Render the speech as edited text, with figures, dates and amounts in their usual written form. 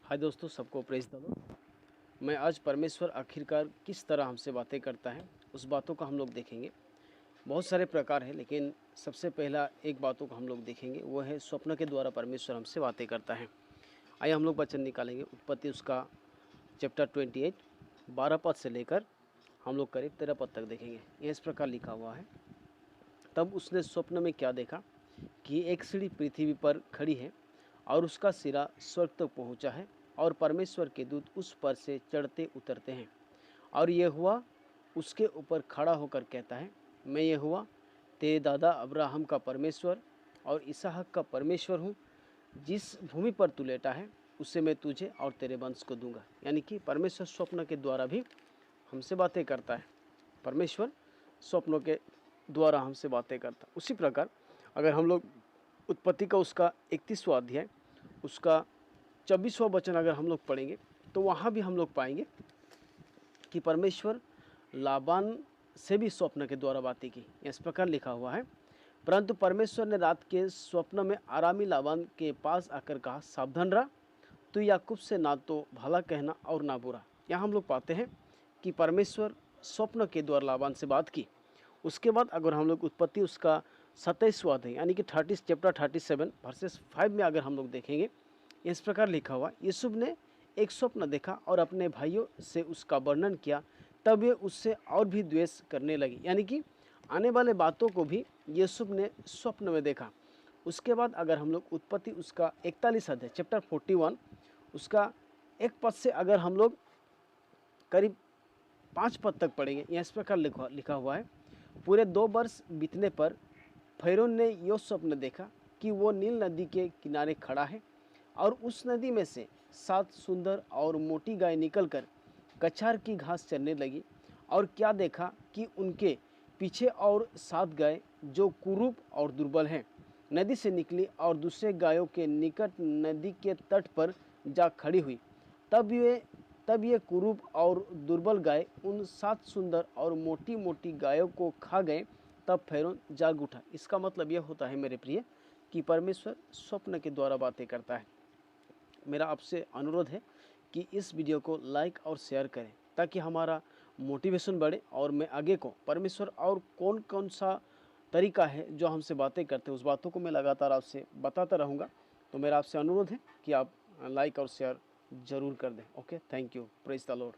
हाय दोस्तों, सबको praise the Lord. मैं आज परमेश्वर आखिरकार किस तरह हमसे बातें करता है, उस बातों को हम लोग देखेंगे। बहुत सारे प्रकार हैं, लेकिन सबसे पहला एक बातों को हम लोग देखेंगे, वो है स्वप्न के द्वारा परमेश्वर हमसे बातें करता है। आइए हम लोग वचन निकालेंगे, उत्पत्ति उसका चैप्टर 28 12 पद से लेकर हम लोग करीब 13 पद तक देखेंगे। यह इस प्रकार लिखा हुआ है। तब उसने स्वप्न में क्या देखा कि एक सीढ़ी पृथ्वी पर खड़ी है और उसका सिरा स्वर्ग तक पहुंचा है और परमेश्वर के दूत उस पर से चढ़ते उतरते हैं। और यहोवा उसके ऊपर खड़ा होकर कहता है, मैं यहोवा तेरे दादा अब्राहम का परमेश्वर और इसहाक का परमेश्वर हूँ। जिस भूमि पर तू लेटा है उसे मैं तुझे और तेरे वंश को दूंगा। यानी कि परमेश्वर स्वप्न के द्वारा भी हमसे बातें करता है। परमेश्वर स्वप्नों के द्वारा हमसे बातें करता है। उसी प्रकार अगर हम लोग उत्पत्ति का उसका 31वां अध्याय उसका 24वां वचन अगर हम लोग पढ़ेंगे तो वहाँ भी हम लोग पाएंगे कि परमेश्वर लाबान से भी स्वप्न के द्वारा बातें की। इस प्रकार लिखा हुआ है, परंतु परमेश्वर ने रात के स्वप्न में आरामी लाबान के पास आकर कहा, सावधान रहा, तू याकूब से ना तो भला कहना और ना बुरा। यहाँ हम लोग पाते हैं कि परमेश्वर स्वप्न के द्वारा लाबान से बात की। उसके बाद अगर हम लोग उत्पत्ति उसका 27वां अध्याय यानी कि 30 चैप्टर 37 वर्सेस 5 में अगर हम लोग देखेंगे, इस प्रकार लिखा हुआ, यूसुफ ने एक स्वप्न देखा और अपने भाइयों से उसका वर्णन किया। तब वे उससे और भी द्वेष करने लगे। यानी कि आने वाले बातों को भी यूसुफ ने स्वप्न में देखा। उसके बाद अगर हम लोग उत्पत्ति उसका 41 अध्याय चैप्टर 41 उसका 1 पद से अगर हम लोग करीब 5 पद तक पढ़ेंगे, इस प्रकार लिखा हुआ है, पूरे 2 वर्ष बीतने पर फैरोन ने यह स्वप्न देखा कि वो नील नदी के किनारे खड़ा है और उस नदी में से 7 सुंदर और मोटी गाय निकलकर कछार की घास चरने लगी। और क्या देखा कि उनके पीछे और 7 गाय जो कुरूप और दुर्बल हैं नदी से निकली और दूसरे गायों के निकट नदी के तट पर जा खड़ी हुई। तब ये कुरूप और दुर्बल गाय उन 7 सुंदर और मोटी मोटी गायों को खा गए। तब फैरोन जाग उठा। इसका मतलब यह होता है मेरे प्रिय कि परमेश्वर स्वप्न के द्वारा बातें करता है। मेरा आपसे अनुरोध है कि इस वीडियो को लाइक और शेयर करें ताकि हमारा मोटिवेशन बढ़े और मैं आगे को परमेश्वर और कौन कौन सा तरीका है जो हमसे बातें करते हैं उस बातों को मैं लगातार आपसे बताता रहूँगा। तो मेरा आपसे अनुरोध है कि आप लाइक और शेयर ज़रूर कर दें। Okay, thank you, praise the Lord.